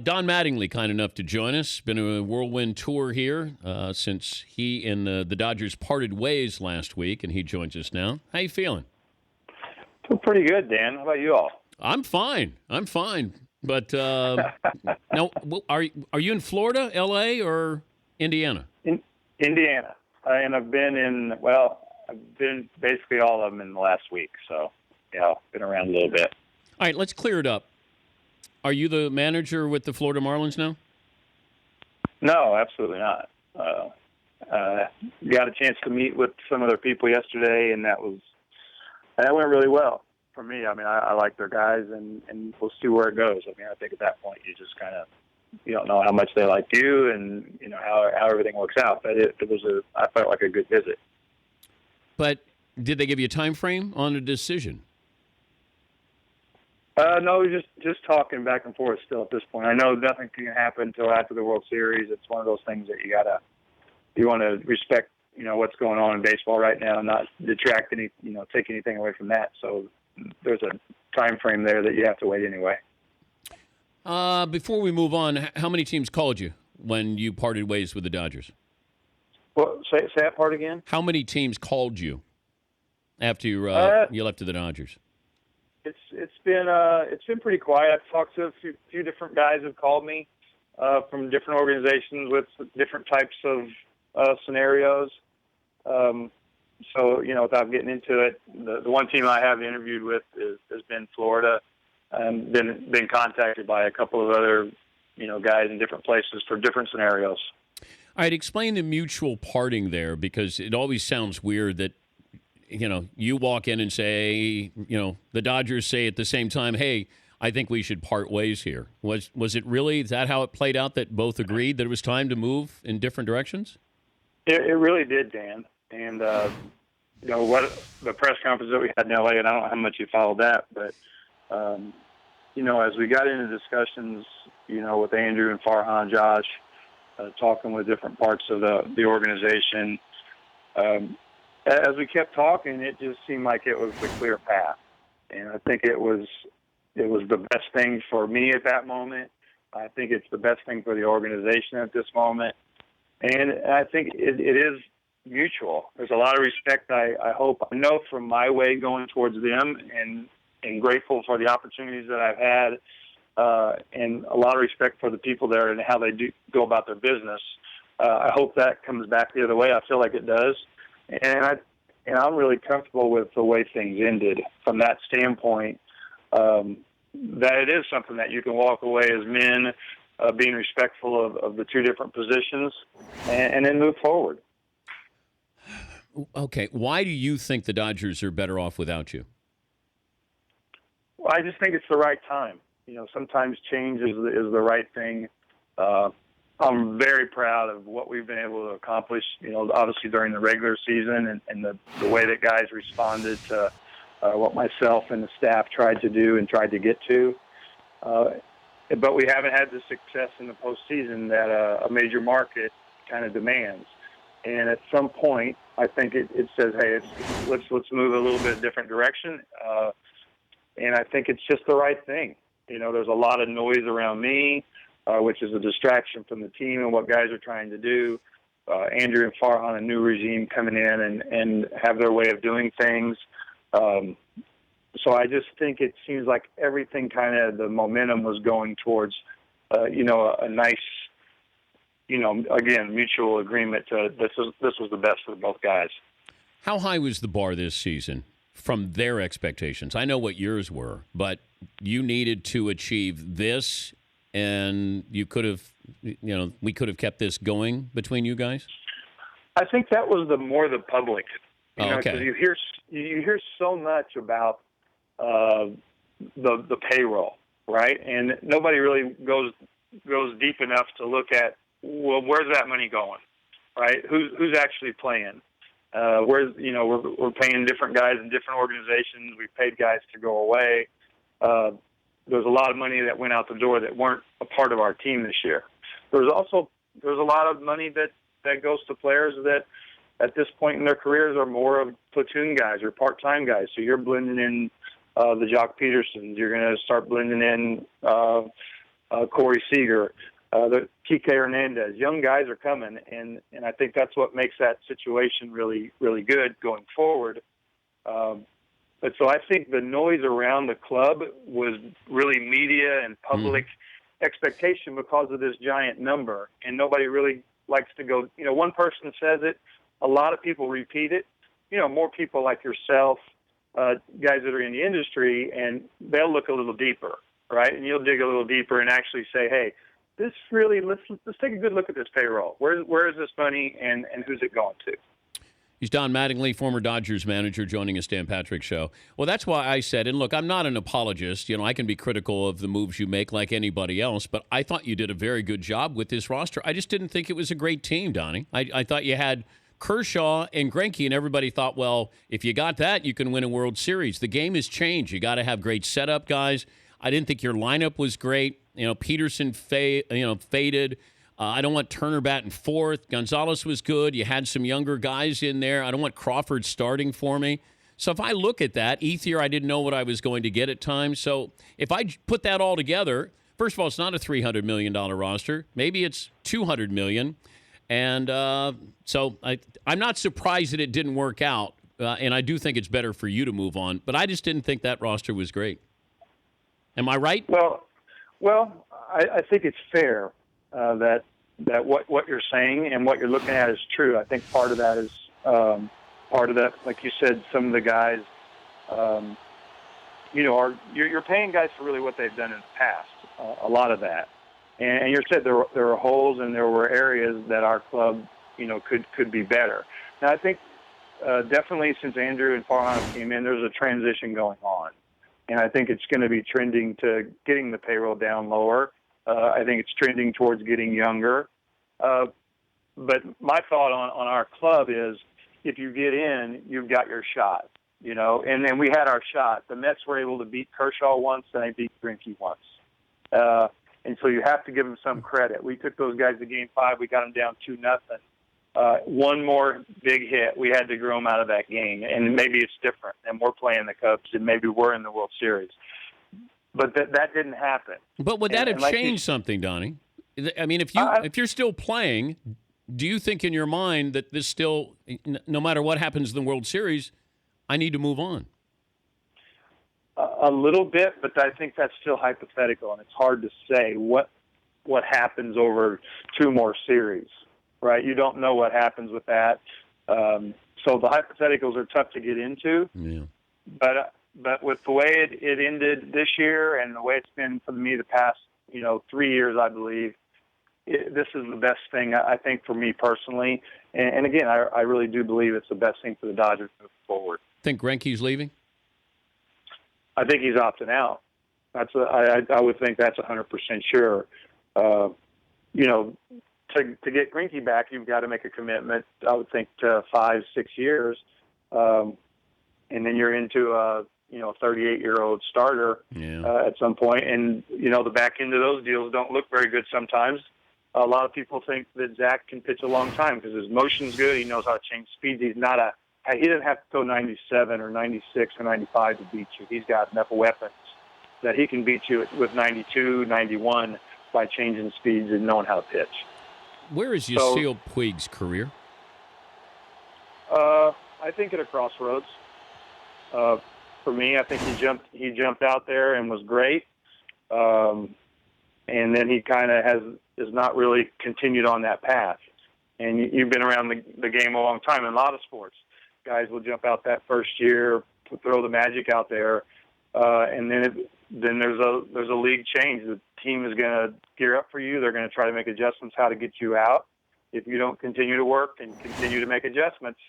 Don Mattingly, kind enough to join us. Been a whirlwind tour here since he and the Dodgers parted ways last week, and he joins us now. How you feeling? Feel pretty good, Dan. How about you all? I'm fine. But now, are you in Florida, L.A., or Indiana? In Indiana, and I've been basically all of them in the last week. So, yeah, been around a little bit. All right, let's clear it up. Are you the manager with the Florida Marlins now? No, absolutely not. Got a chance to meet with some of their people yesterday, and that went really well for me. I mean, I like their guys, and we'll see where it goes. I mean, I think at that point you just kind of don't know how much they like you, and how everything works out. But I felt like a good visit. But did they give you a time frame on a decision? No, just talking back and forth still at this point. I know nothing can happen until after the World Series. It's one of those things that you want to respect, what's going on in baseball right now and not detract take anything away from that. So there's a time frame there that you have to wait anyway. Before we move on, how many teams called you when you parted ways with the Dodgers? Well, say that part again. How many teams called you after you left to the Dodgers? It's been pretty quiet. I've talked to a few different guys who've called me from different organizations with different types of scenarios. So without getting into it, the one team I have interviewed with has been Florida, and been contacted by a couple of other guys in different places for different scenarios. All right, explain the mutual parting there, because it always sounds weird that you walk in and say, the Dodgers say at the same time, hey, I think we should part ways here. Was it really, is that how it played out, that both agreed that it was time to move in different directions? It really did, Dan. And, what the press conference that we had in L.A., and I don't know how much you followed that, but, as we got into discussions, with Andrew and Farhan, Josh, talking with different parts of the organization, as we kept talking, it just seemed like it was the clear path. And I think it was the best thing for me at that moment. I think it's the best thing for the organization at this moment. And I think it is mutual. There's a lot of respect, I know from my way going towards them, and grateful for the opportunities that I've had, and a lot of respect for the people there and how they do go about their business. I hope that comes back the other way. I feel like it does. And I'm really comfortable with the way things ended from that standpoint, that it is something that you can walk away as men, being respectful of the two different positions, and then move forward. Okay. Why do you think the Dodgers are better off without you? Well, I just think it's the right time. Sometimes change is the right thing. I'm very proud of what we've been able to accomplish, obviously during the regular season, and the way that guys responded to what myself and the staff tried to do and tried to get to. But we haven't had the success in the postseason that a major market kind of demands. And at some point, I think it says, hey, let's move a little bit different direction. And I think it's just the right thing. There's a lot of noise around me, which is a distraction from the team and what guys are trying to do. Andrew and Farhan, a new regime coming in and have their way of doing things. So I just think it seems like everything the momentum was going towards, a nice, again, mutual agreement to this was the best for both guys. How high was the bar this season from their expectations? I know what yours were, but you needed to achieve this, and you could have, we could have kept this going between you guys? I think that was the public, okay. Because you hear so much about the payroll, right? And nobody really goes deep enough to look at, well, where's that money going, right? Who's actually playing? We're paying different guys in different organizations. We've paid guys to go away. There's a lot of money that went out the door that weren't a part of our team this year. There's a lot of money that goes to players that at this point in their careers are more of platoon guys or part-time guys. So you're blending in the Jock Petersons. You're going to start blending in Corey Seager, the Kike Hernandez. Young guys are coming, and I think that's what makes that situation really, really good going forward. But so I think the noise around the club was really media and public expectation because of this giant number, and nobody really likes to go. One person says it, a lot of people repeat it. More people like yourself, guys that are in the industry, and they'll look a little deeper, right? And you'll dig a little deeper and actually say, hey, this really, let's take a good look at this payroll. Where is this money, and who's it going to? He's Don Mattingly, former Dodgers manager, joining us, Dan Patrick Show. Well, that's why I said, and look, I'm not an apologist. I can be critical of the moves you make like anybody else, but I thought you did a very good job with this roster. I just didn't think it was a great team, Donnie. I thought you had Kershaw and Greinke, and everybody thought, well, if you got that, you can win a World Series. The game has changed. You got to have great setup guys. I didn't think your lineup was great. Peterson faded. I don't want Turner batting fourth. Gonzalez was good. You had some younger guys in there. I don't want Crawford starting for me. So if I look at that, Ethier, I didn't know what I was going to get at times. So if I put that all together, first of all, it's not a $300 million roster. Maybe it's $200 million. And so I'm not surprised that it didn't work out. And I do think it's better for you to move on. But I just didn't think that roster was great. Am I right? Well, I think it's fair. That what you're saying and what you're looking at is true. I think part of that is like you said, some of the guys, you're paying guys for really what they've done in the past. A lot of that, and you said there were holes and there were areas that our club, could be better. Now I think definitely since Andrew and Farhan came in, there's a transition going on, and I think it's going to be trending to getting the payroll down lower. I think it's trending towards getting younger. But my thought on our club is if you get in, you've got your shot, and then we had our shot. The Mets were able to beat Kershaw once, and they beat Greinke once. And so you have to give them some credit. We took those guys to Game 5. We got them down 2-0. One more big hit, we had to grow them out of that game. And maybe it's different, and we're playing the Cubs, and maybe we're in the World Series. But that didn't happen. But would that have changed something, Donnie? I mean, if you're still playing, do you think in your mind that this still, no matter what happens in the World Series, I need to move on? A little bit, but I think that's still hypothetical, and it's hard to say what happens over two more series, right? You don't know what happens with that. So the hypotheticals are tough to get into. Yeah. But with the way it ended this year and the way it's been for me the past, 3 years, I believe, this is the best thing, I think, for me personally. And again, I really do believe it's the best thing for the Dodgers moving forward. Think Greinke's leaving? I think he's opting out. I would think that's 100% sure. To get Greinke back, you've got to make a commitment, I would think, to 5-6 years. And then you're into a 38-year-old starter at some point. And, the back end of those deals don't look very good sometimes. A lot of people think that Zach can pitch a long time because his motion's good. He knows how to change speeds. He doesn't have to go 97 or 96 or 95 to beat you. He's got enough weapons that he can beat you with 92, 91 by changing speeds and knowing how to pitch. Where is Yasiel Puig's career? I think at a crossroads. For me, I think he jumped out there and was great. And then he kind of has not really continued on that path. And you've been around the game a long time in a lot of sports. Guys will jump out that first year, throw the magic out there, and then there's a league change. The team is going to gear up for you. They're going to try to make adjustments how to get you out. If you don't continue to work and continue to make adjustments,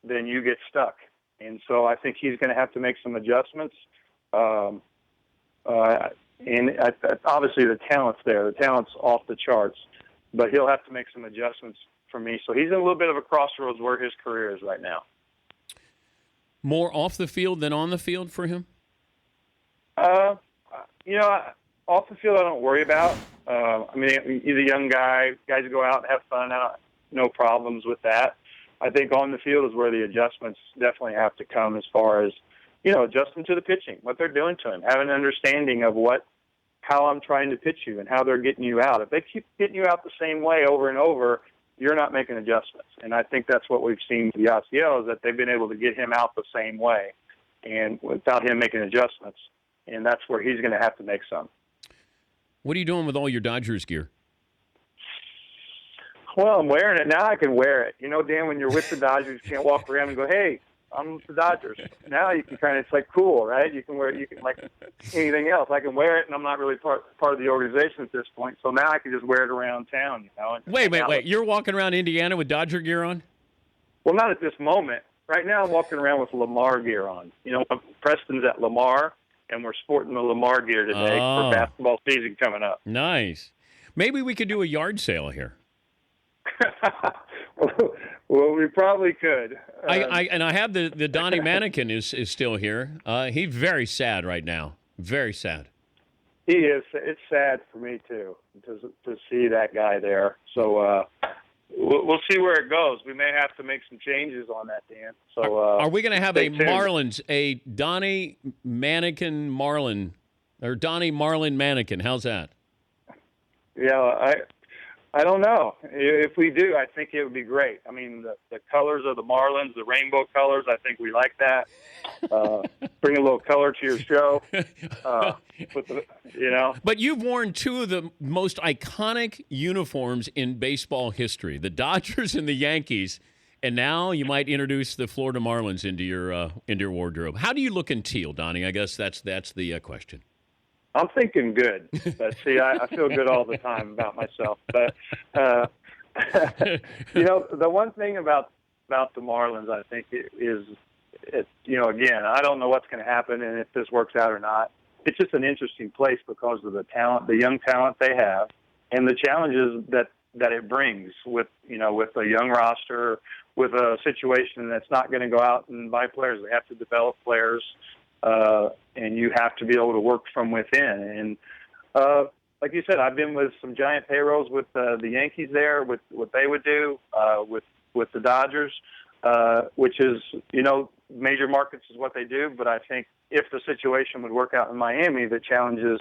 then you get stuck. And so I think he's going to have to make some adjustments. And obviously the talent's there. The talent's off the charts. But he'll have to make some adjustments for me. So he's in a little bit of a crossroads where his career is right now. More off the field than on the field for him? Off the field I don't worry about. He's a young guy. Guys go out and have fun. No problems with that. I think on the field is where the adjustments definitely have to come as far as, adjusting to the pitching, what they're doing to him, having an understanding of how I'm trying to pitch you and how they're getting you out. If they keep getting you out the same way over and over, you're not making adjustments. And I think that's what we've seen with Yasiel, is that they've been able to get him out the same way and without him making adjustments. And that's where he's going to have to make some. What are you doing with all your Dodgers gear? Well, I'm wearing it. Now I can wear it. You know, Dan, when you're with the Dodgers, you can't walk around and go, hey, I'm with the Dodgers. Now you can kind of, it's like cool, right? You can wear it, you can like anything else. I can wear it, and I'm not really part of the organization at this point. So now I can just wear it around town, you know. Wait. You're walking around Indiana with Dodger gear on? Well, not at this moment. Right now I'm walking around with Lamar gear on. You know, Preston's at Lamar, and we're sporting the Lamar gear today for basketball season coming up. Nice. Maybe we could do a yard sale here. Well, we probably could. I have the Donnie Mannequin is still here. He's very sad right now. Very sad. He is. It's sad for me too to see that guy there. So we'll see where it goes. We may have to make some changes on that, Dan. So are we going to have a tuned. Marlins, a Donnie Mannequin Marlin, or Donnie Marlin Mannequin? How's that? Yeah, I don't know. If we do, I think it would be great. I mean, the colors of the Marlins, the rainbow colors, I think we like that. Bring a little color to your show. But you've worn two of the most iconic uniforms in baseball history, the Dodgers and the Yankees, and now you might introduce the Florida Marlins into your wardrobe. How do you look in teal, Donnie? I guess that's the question. I'm thinking good, but see, I feel good all the time about myself. But you know, the one thing about the Marlins, I think, is you know, again, I don't know what's going to happen and if this works out or not. It's just an interesting place because of the talent, the young talent they have, and the challenges that it brings with a young roster, with a situation that's not going to go out and buy players. They have to develop players. And you have to be able to work from within. And like you said, I've been with some giant payrolls with the Yankees there, with what they would do with the Dodgers, which is, you know, major markets is what they do. But I think if the situation would work out in Miami, the challenges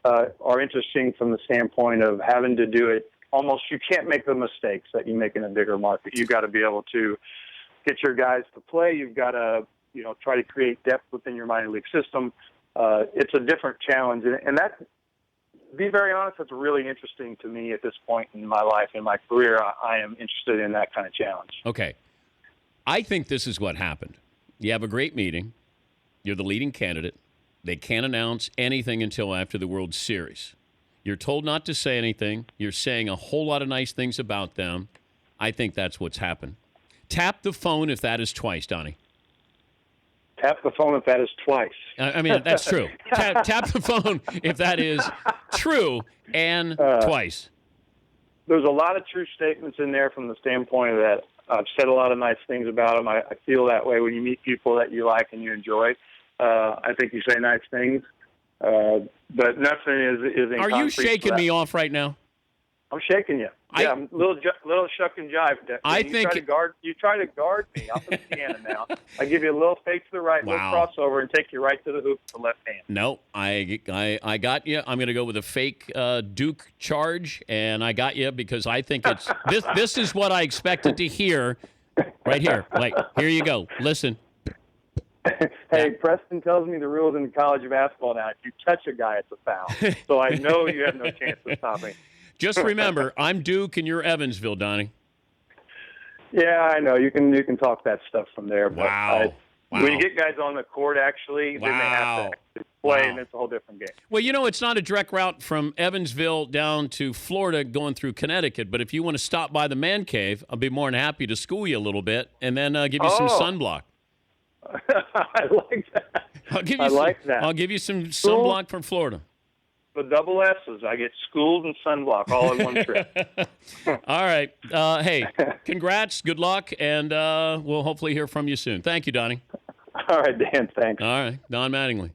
are interesting from the standpoint of having to do it almost. You can't make the mistakes that you make in a bigger market. You've got to be able to get your guys to play. You've got to try to create depth within your minor league system. It's a different challenge. And that, to be very honest, that's really interesting to me at this point in my life, in my career. I am interested in that kind of challenge. Okay. I think this is what happened. You have a great meeting. You're the leading candidate. They can't announce anything until after the World Series. You're told not to say anything. You're saying a whole lot of nice things about them. I think that's what's happened. Tap the phone if that is twice, Donnie. Tap the phone if that is twice. I mean, that's true. Tap the phone if that is true and twice. There's a lot of true statements in there from the standpoint of that I've said a lot of nice things about them. I feel that way when you meet people that you like and you enjoy. I think you say nice things, but nothing is in Are you shaking me off right now? I'm shaking you. Yeah, I'm a little shuck and jive. You try to guard me. I'm the piano now. I give you a little fake to the right, little crossover, and take you right to the hoop with the left hand. No, I got you. I'm going to go with a fake Duke charge, and I got you because I think it's this. This is what I expected to hear right here. Like, here you go. Listen. Hey, Preston tells me the rules in college basketball now. If you touch a guy, it's a foul. So I know you have no chance of stopping. Just remember, I'm Duke and you're Evansville, Donnie. Yeah, I know. You can talk that stuff from there. But wow. When you get guys on the court, actually, then they have to actually play, and it's a whole different game. Well, it's not a direct route from Evansville down to Florida going through Connecticut. But if you want to stop by the man cave, I'll be more than happy to school you a little bit and then give you some sunblock. I like that. I'll give you some sunblock from Florida. The double S's. I get schooled and sunblock all in one trip. All right. Hey, congrats. Good luck. And we'll hopefully hear from you soon. Thank you, Donnie. All right, Dan. Thanks. All right. Don Mattingly.